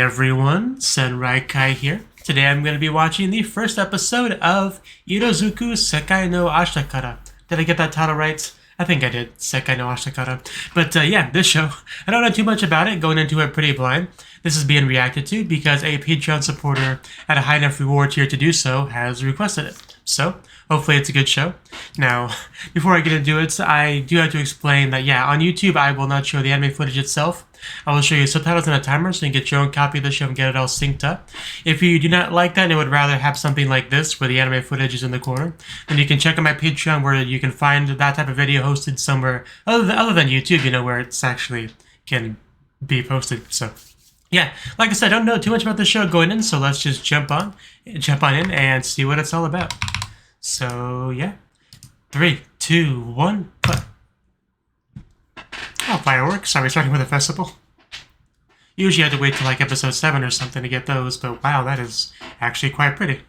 everyone, Senrai here. Today I'm going to be watching the first episode of Irozuku Sekai no Ashita. Did I get that title right? I think I did, Sekai no Ashita. But yeah, this show, I don't know too much about it, going into it pretty blind. This is being reacted to because a Patreon supporter at a high enough reward tier to do so has requested it. So, hopefully it's a good show. Now, before I get into it, I do have to explain that, yeah, on YouTube I will not show the anime footage itself. I will show you subtitles and a timer so you can get your own copy of the show and get it all synced up. If you do not like that and would rather have something like this where the anime footage is in the corner, then you can check out my Patreon where you can find that type of video hosted somewhere other than YouTube, you know, where it's actually can be posted. So, yeah, like I said, I don't know too much about the show going in, so let's just jump on in and see what it's all about. So, yeah. 3, 2, 1, play. Oh, fireworks. Are we starting with a festival? Usually you have to wait till like episode 7 or something to get those, but wow, that is actually quite pretty.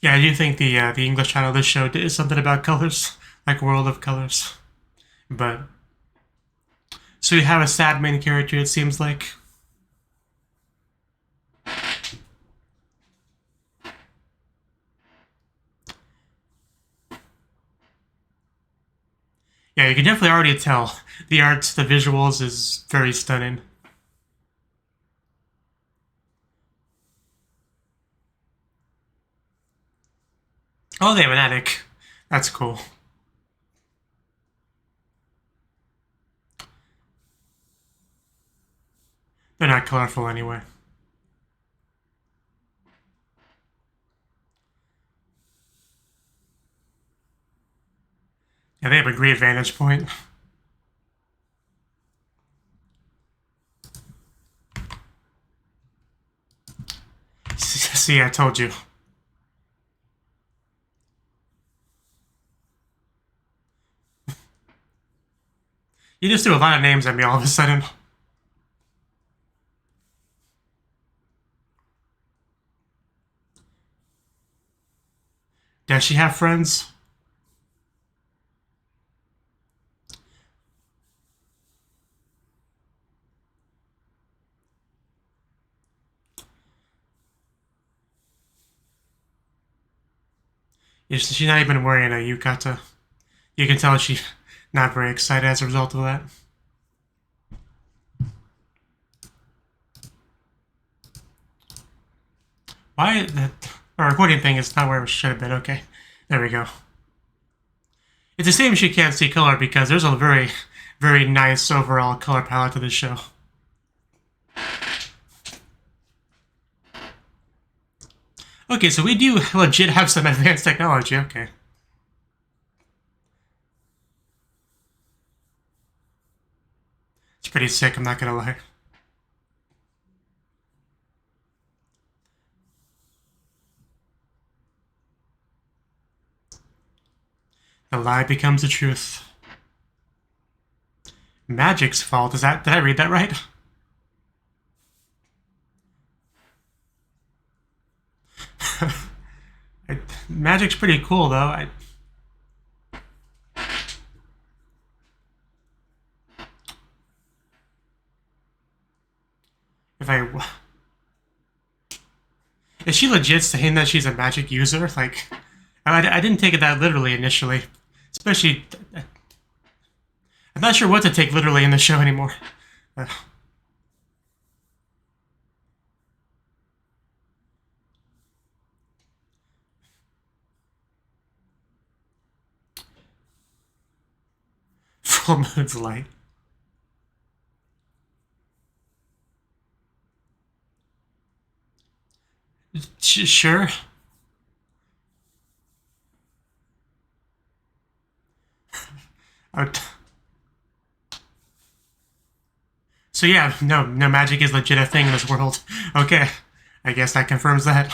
Yeah, I do think the English title of this show is something about colors, like World of Colors. But so you have a sad main character, it seems like. Yeah, you can definitely already tell the art, the visuals is very stunning. Oh, they have an attic. That's cool. They're not colorful anyway. Yeah, they have a great vantage point. See, I told you. You just threw a lot of names at me all of a sudden. Does she have friends? She's not even wearing a yukata. You can tell she's not very excited as a result of that. Why the recording thing is not where it should have been? Okay, there we go. It's a shame she can't see color because there's a very, very nice overall color palette to this show. Okay, so we do legit have some advanced technology, okay. It's pretty sick, I'm not gonna lie. The lie becomes the truth. Magic's fault, did I read that right? Magic's pretty cool, though. Is she legit saying that she's a magic user? Like, I didn't take it that literally initially. Especially, I'm not sure what to take literally in the show anymore. Full moon's light. Sure. So yeah, no magic is legit a thing in this world. Okay, I guess that confirms that.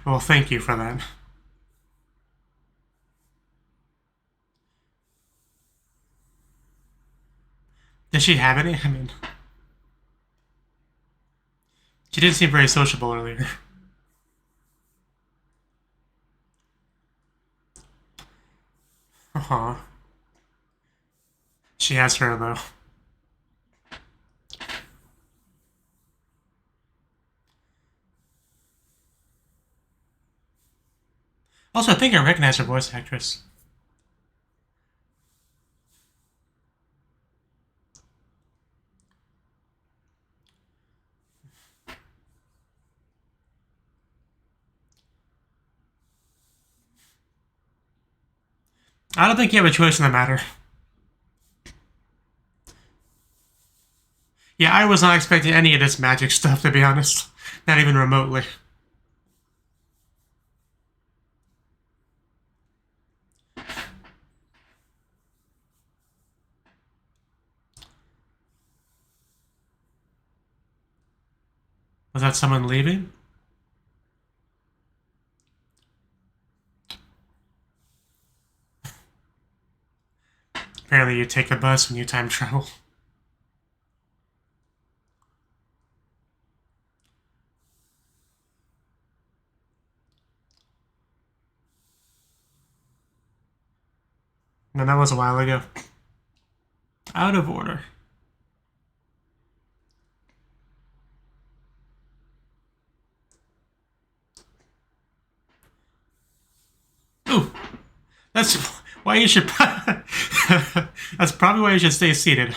Well, thank you for that. Does she have any? I mean, she didn't seem very sociable earlier. Aw. She has her, though. Also, I think I recognize her voice actress. I don't think you have a choice in the matter. Yeah, I was not expecting any of this magic stuff, to be honest. Not even remotely. Was that someone leaving? Apparently you take the bus when you time travel. No, that was a while ago. Out of order. Ooh, that's why you should... That's probably why you should stay seated.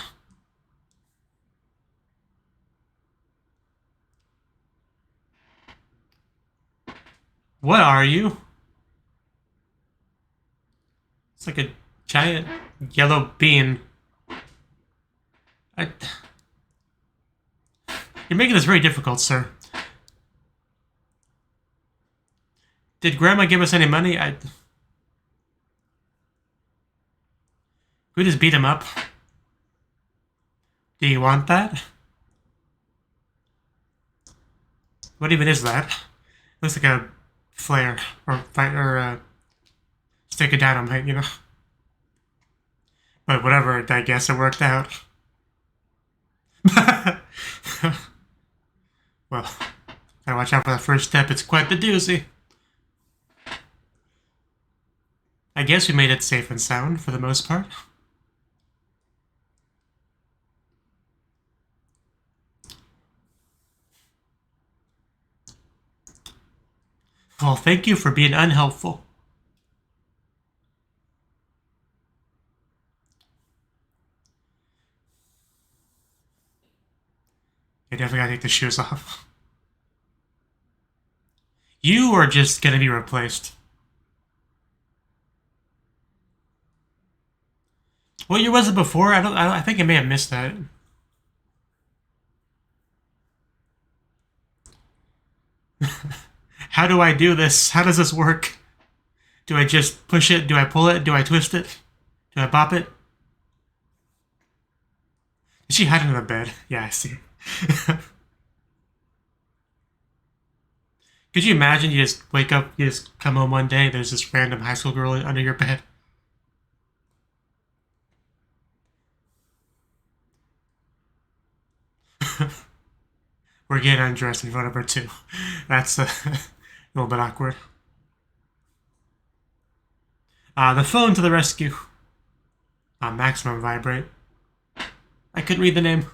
What are you? It's like a giant yellow bean. You're making this very difficult, sir. Did Grandma give us any money? We just beat him up. Do you want that? What even is that? Looks like a flare or stick of dynamite, you know. But whatever, I guess it worked out. Well, gotta watch out for the first step. It's quite the doozy. I guess we made it safe and sound for the most part. Well, thank you for being unhelpful. I definitely gotta take the shoes off. You are just gonna be replaced. What year was it before? I think I may have missed that. How do I do this? How does this work? Do I just push it? Do I pull it? Do I twist it? Do I bop it? Is she hiding in the bed? Yeah, I see. Could you imagine you just wake up, you just come home one day, there's this random high school girl under your bed? We're getting undressed in front of her too. That's a little bit awkward. The phone to the rescue. Maximum vibrate. I couldn't read the name.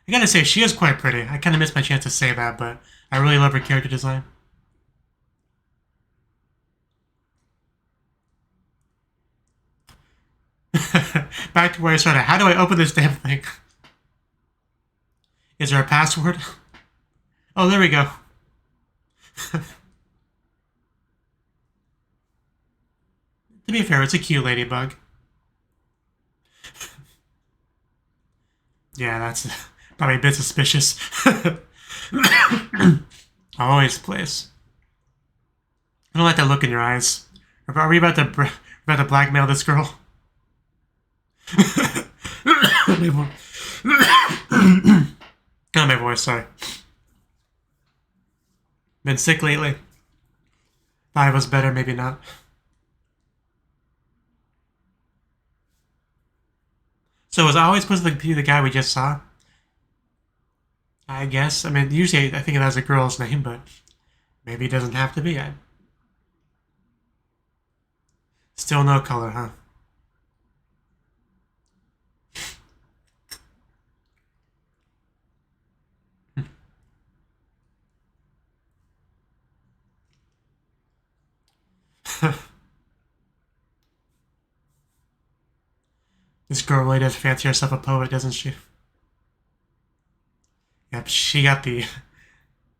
I gotta say, she is quite pretty. I kind of missed my chance to say that, but I really love her character design. Back to where I started. How do I open this damn thing? Is there a password? Oh, there we go. To be fair, it's a cute ladybug. Yeah, that's probably a bit suspicious. Always, please. I don't like that look in your eyes. Are we about to blackmail this girl? Not my voice, sorry. Been sick lately. Thought I was better, maybe not. So was I always supposed to be the guy we just saw? I guess. I mean, usually I think it has a girl's name, but maybe it doesn't have to be. Still no color, huh? This girl really does fancy herself a poet, doesn't she? Yep, she got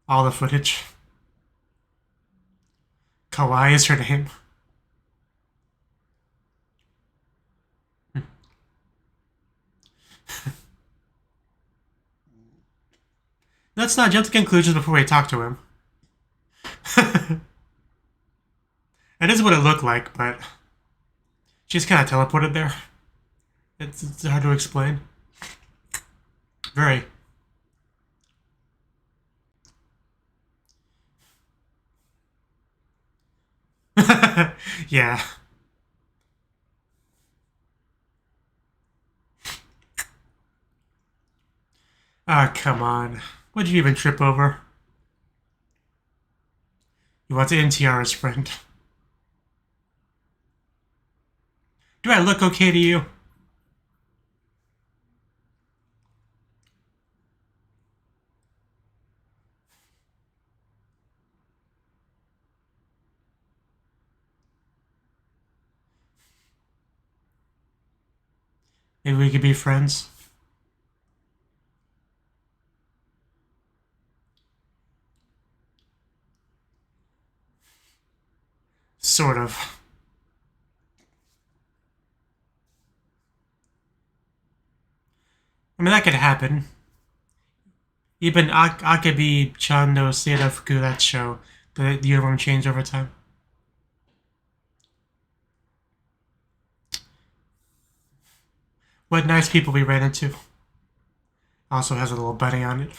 all the footage. Kawaii is her name. Let's not jump to conclusions before we talk to him. That is what it looked like, but she's kind of teleported there. It's hard to explain. Very. Yeah. Ah, come on. What'd you even trip over? You want to NTR his friend. Do I look okay to you? Maybe we could be friends? Sort of. I mean, that could happen. Even Akebi-chan no Seirafuku, that show, the uniform changed over time. What nice people we ran into. Also has a little bunny on it.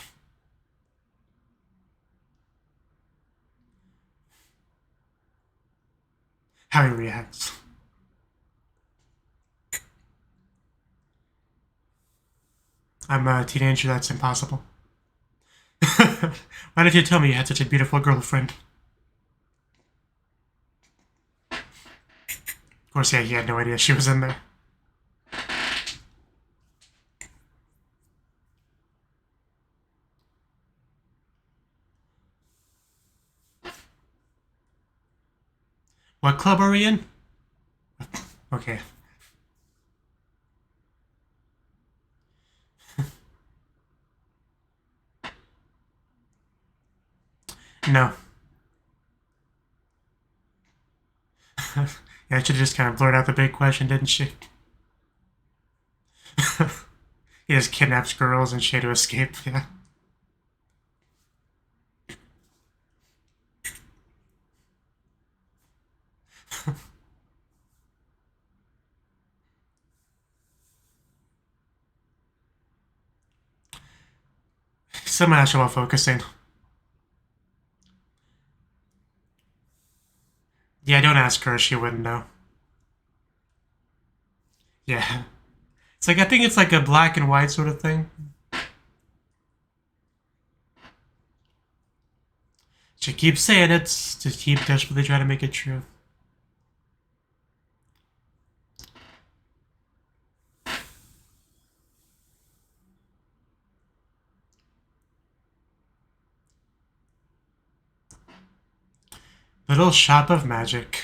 How he reacts. I'm a teenager, that's impossible. Why did you tell me you had such a beautiful girlfriend? Of course, yeah, he had no idea she was in there. What club are we in? Okay. No. Yeah, I should have just kind of blurred out the big question, didn't she? He just kidnaps girls and she had to escape, yeah. Someone has trouble focusing. Yeah, don't ask her, she wouldn't know. Yeah. It's like, I think it's like a black and white sort of thing. She keeps saying it to keep desperately trying to make it true. Little shop of magic.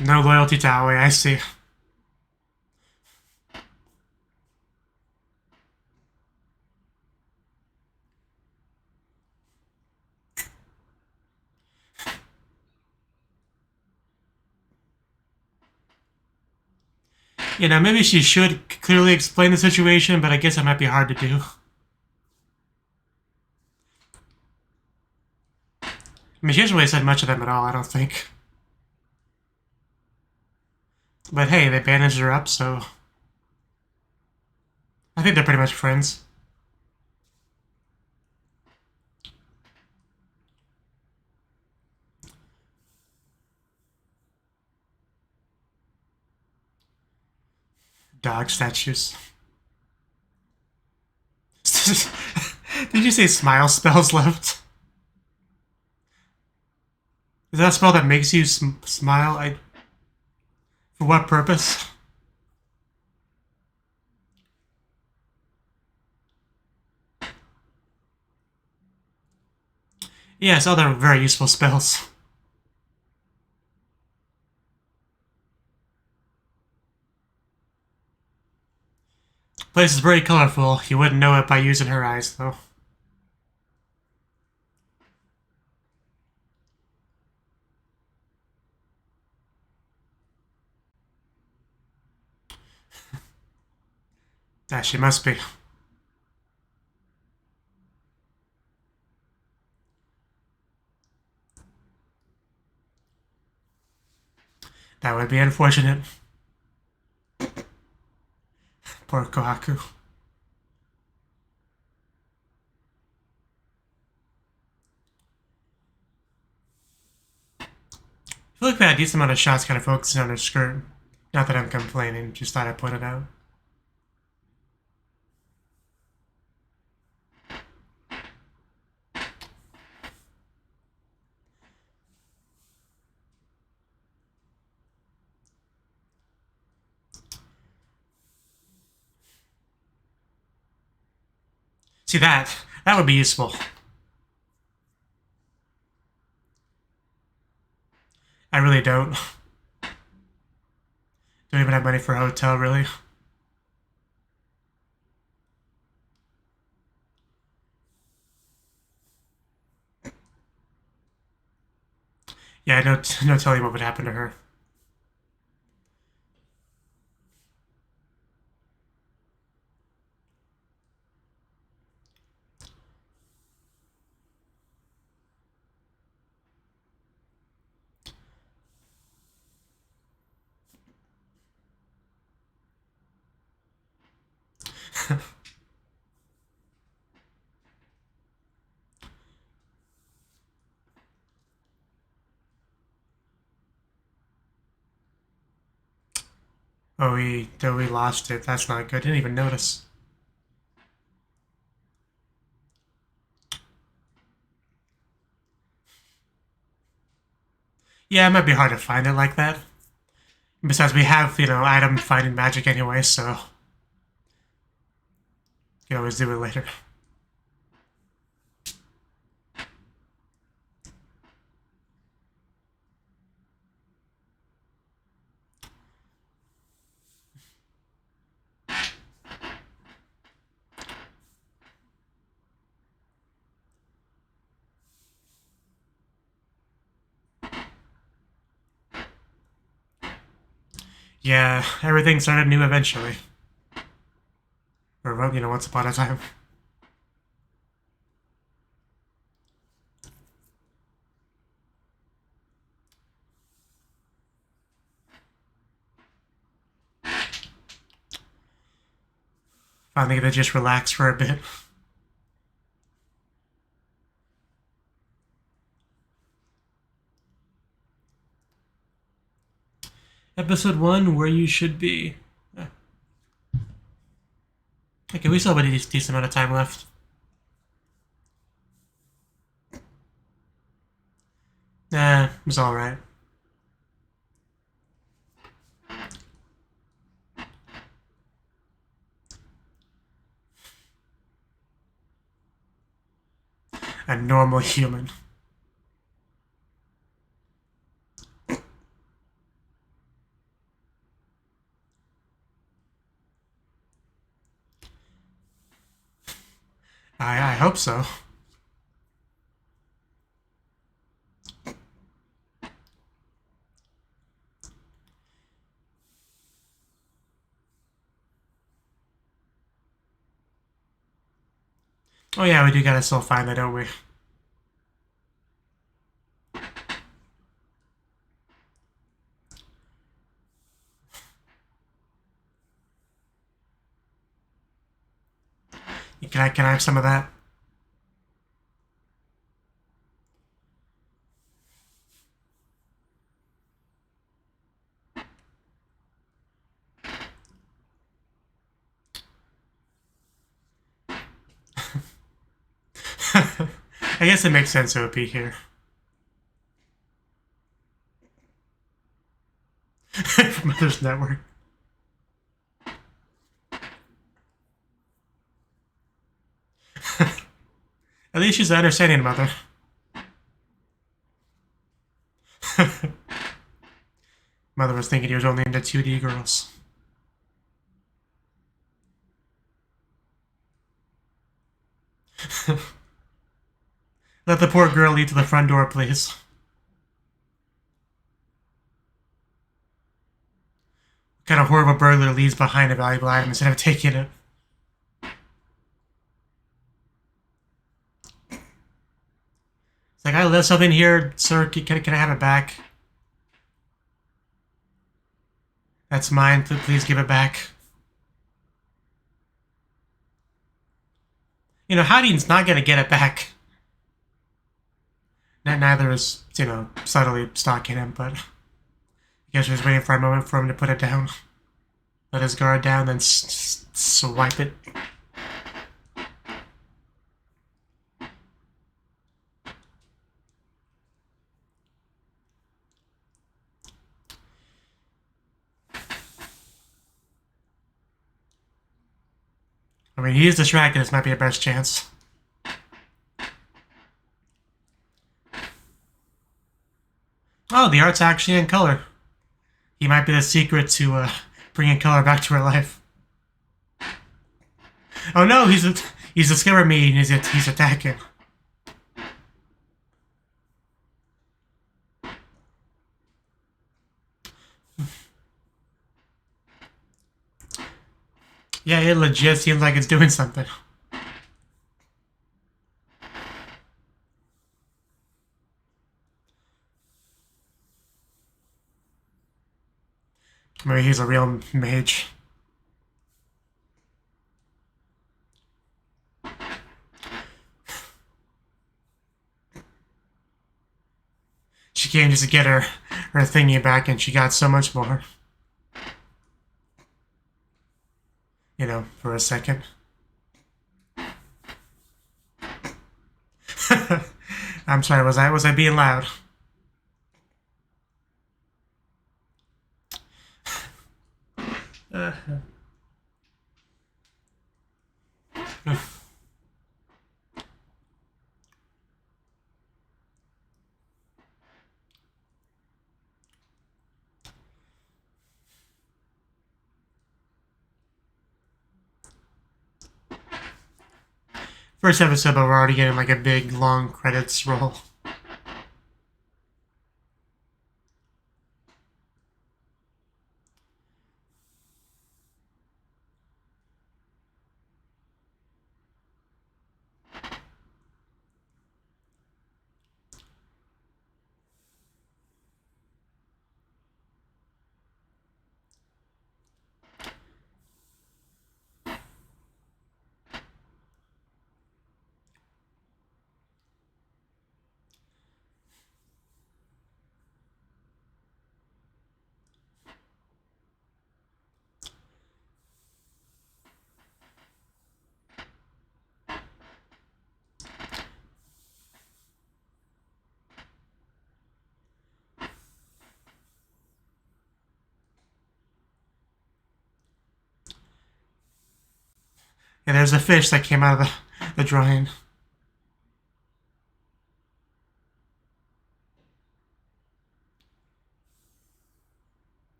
No loyalty to Aoi, I see. You know, maybe she should clearly explain the situation, but I guess it might be hard to do. I mean, she hasn't really said much of them at all, I don't think. But hey, they bandaged her up, so... I think they're pretty much friends. Dog statues. Did you say smile spells left? Is that a spell that makes you smile? For what purpose? Yes, other very useful spells. Place is very colorful. You wouldn't know it by using her eyes, though. Yeah, she must be. That would be unfortunate. Poor Kohaku. I feel like we had a decent amount of shots kind of focusing on her skirt. Not that I'm complaining, just thought I'd point it out. See that? That would be useful. I really don't. Don't even have money for a hotel, really. Yeah, no telling what would happen to her. Oh, we lost it. That's not good. Didn't even notice. Yeah, it might be hard to find it like that. Besides, we have, item finding magic anyway, so... You can always do it later. Yeah, everything started new eventually. Or, once upon a time. Finally gonna just relax for a bit. Episode 1, Where You Should Be. Okay, we still have a decent amount of time left. Nah, it was alright. A normal human. I hope so. Oh yeah, we do gotta still find that, don't we? Can I have some of that? I guess it makes sense it would be here. Mother's Network. At least she's understanding, Mother. Mother was thinking he was only into 2D girls. Let the poor girl lead to the front door, please. What kind of horrible burglar leaves behind a valuable item instead of taking it? It's like, I left something here, sir. Can I have it back? That's mine. Please give it back. You know, Hadine's not gonna get it back. Neither is, you know, subtly stalking him, but I guess we're just waiting for a moment for him to put it down. Let his guard down, then swipe it. I mean, he's distracted. This might be a best chance. Oh, the art's actually in color. He might be the secret to bringing color back to her life. Oh no, he's discovered me and he's attacking. Yeah, it legit seems like it's doing something. Maybe he's a real mage. She came just to get her thingy back, and she got so much more. You know, for a second. I'm sorry, was I being loud? First episode, but we're already getting like a big, long credits roll. And there's a fish that came out of the drawing.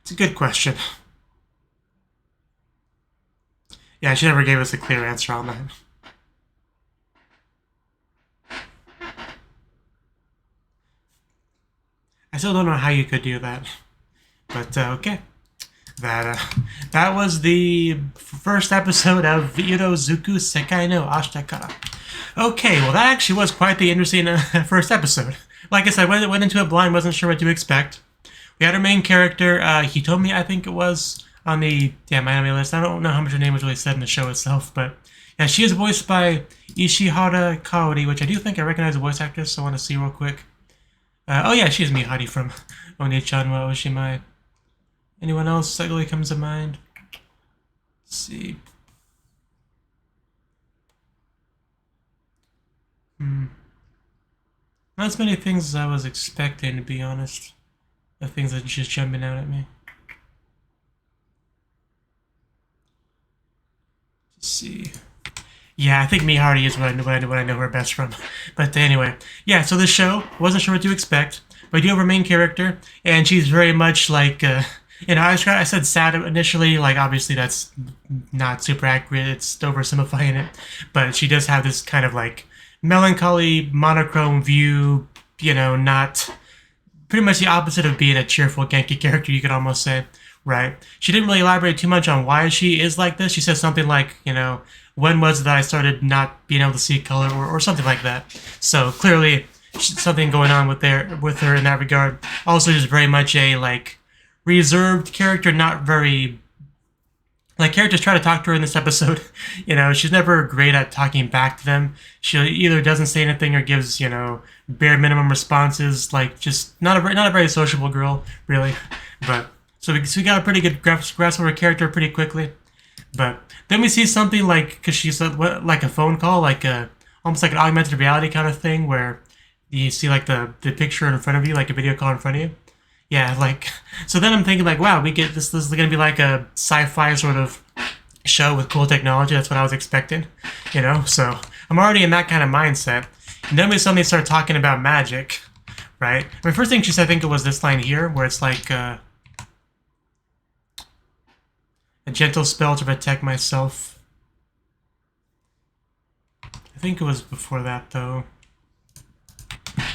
It's a good question. Yeah, she never gave us a clear answer on that. I still don't know how you could do that. But, okay. That was the first episode of Irozuku Sekai no Ashita. Okay, well that actually was quite the interesting first episode. Like I said, went into it blind, wasn't sure what to expect. We had our main character, Hitomi, I think it was, on the my anime list. I don't know how much her name was really said in the show itself, but yeah, she is voiced by Ishihara Kaori, which I do think I recognize the voice actress, so I want to see real quick. Oh yeah, she's Mihari from Oni-chan wa Oshimai. Anyone else that really comes to mind? Let's see. Not as many things as I was expecting, to be honest. The things that are just jumping out at me. Let's see. Yeah, I think Mihari is what I know her best from. But anyway, yeah, so this show, wasn't sure what to expect. But I do have our main character, and she's very much like... I said sad initially, like obviously that's not super accurate, it's oversimplifying it, but she does have this kind of like melancholy, monochrome view, not pretty much the opposite of being a cheerful Genki character, you could almost say, right? She didn't really elaborate too much on why she is like this. She said something like, when was it that I started not being able to see color or something like that. So clearly something going on with her in that regard. Also just very much a like reserved character, not very... Like, characters try to talk to her in this episode. She's never great at talking back to them. She either doesn't say anything or gives, bare minimum responses. Like, just not a very sociable girl, really. But, so we got a pretty good grasp of her character pretty quickly. But then we see something like, because she's like a phone call, like almost like an augmented reality kind of thing, where you see like the picture in front of you, like a video call in front of you. Yeah, like, so then I'm thinking like, wow, we get this is going to be like a sci-fi sort of show with cool technology. That's what I was expecting, so I'm already in that kind of mindset. And then we suddenly start talking about magic, right? I mean, first thing she said, I think it was this line here, where it's like, a gentle spell to protect myself. I think it was before that, though.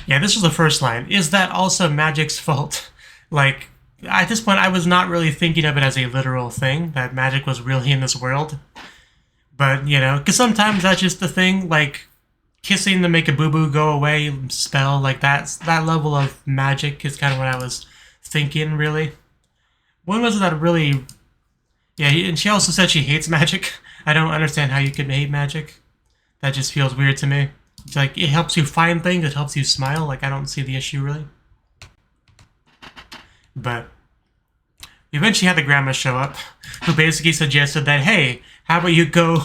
Yeah, this was the first line. Is that also magic's fault? Like, at this point, I was not really thinking of it as a literal thing, that magic was really in this world. But, because sometimes that's just the thing, like, kissing to make a boo-boo go away spell, like, that level of magic is kind of what I was thinking, really. When was it that really... Yeah, and she also said she hates magic. I don't understand how you could hate magic. That just feels weird to me. It's like, it helps you find things, it helps you smile, like, I don't see the issue, really. But we eventually had the grandma show up, who basically suggested that, hey, how about you go,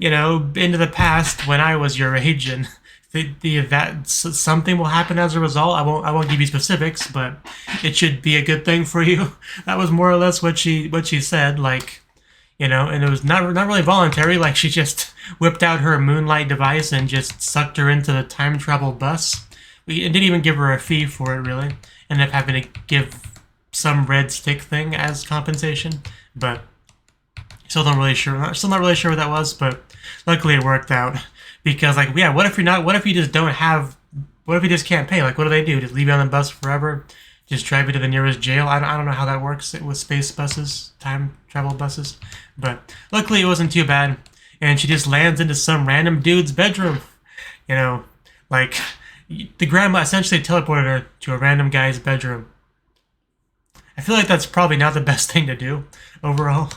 into the past when I was your age, and that something will happen as a result. I won't give you specifics, but it should be a good thing for you. That was more or less what she said, like, and it was not really voluntary. Like, she just whipped out her moonlight device and just sucked her into the time travel bus. We didn't even give her a fee for it, really. Ended up having to give some red stick thing as compensation, but still not really sure what that was. But luckily it worked out, because like, yeah, what if you just can't pay? Like, what do? Just leave you on the bus forever? Just drive you to the nearest jail? I don't know how that works with space buses, time travel buses, but luckily it wasn't too bad. And she just lands into some random dude's bedroom, like the grandma essentially teleported her to a random guy's bedroom. I feel like that's probably not the best thing to do overall,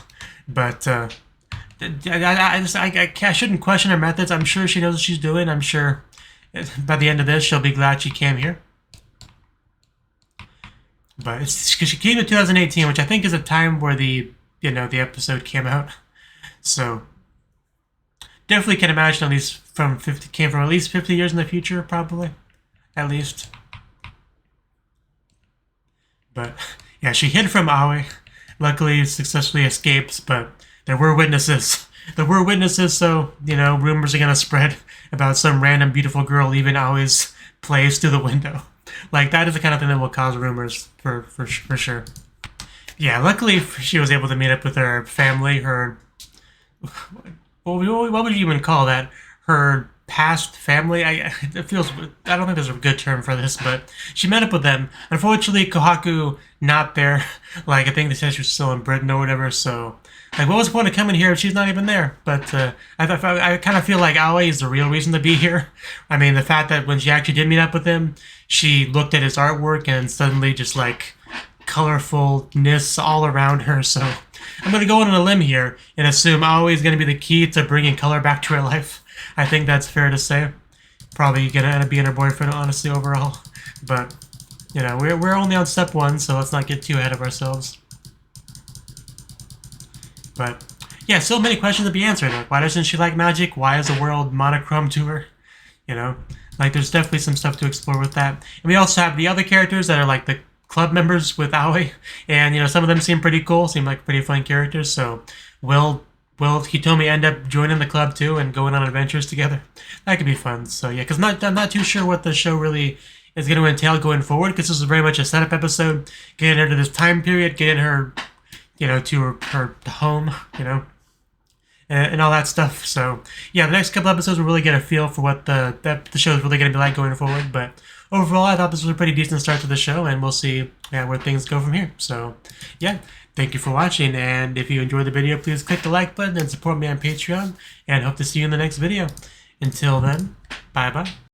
but I shouldn't question her methods. I'm sure she knows what she's doing. I'm sure by the end of this she'll be glad she came here. But it's because she came in 2018, which I think is a time where the episode came out. So definitely can imagine at least came from at least 50 years in the future, probably, at least. But yeah, she hid from Aoi. Luckily, successfully escapes, but there were witnesses. So, rumors are gonna spread about some random beautiful girl leaving Aoi's place through the window. Like, that is the kind of thing that will cause rumors, for sure. Yeah, luckily she was able to meet up with her family, what would you even call that? Her past family. It feels, I don't think there's a good term for this, but she met up with them. Unfortunately, Kohaku not there. Like, I think they said she was still in Britain or whatever. So, like, what was the point of coming here if she's not even there? But I kind of feel like Aoi is the real reason to be here. I mean, the fact that when she actually did meet up with him, she looked at his artwork and suddenly just like colorfulness all around her. So I'm going to go on a limb here and assume Aoi is going to be the key to bringing color back to her life. I think that's fair to say. Probably going to end up being her boyfriend, honestly, overall. But, you know, we're only on step 1, so let's not get too ahead of ourselves. But, yeah, still many questions to be answered. Like, why doesn't she like magic? Why is the world monochrome to her? You know, like, there's definitely some stuff to explore with that. And we also have the other characters that are, like, the club members with Aoi. And, you know, some of them seem pretty cool, seem like pretty fun characters. So, will Hitomi end up joining the club too and going on adventures together? That could be fun. So yeah, because I'm not too sure what the show really is going to entail going forward, because this is very much a setup episode, getting her to this time period, getting her, you know, to her home, you know, and all that stuff. So yeah, the next couple episodes will really get a feel for what the show is really going to be like going forward. But overall, I thought this was a pretty decent start to the show, and we'll see where things go from here. So yeah. Thank you for watching, and if you enjoyed the video, please click the like button and support me on Patreon, and hope to see you in the next video. Until then, bye-bye.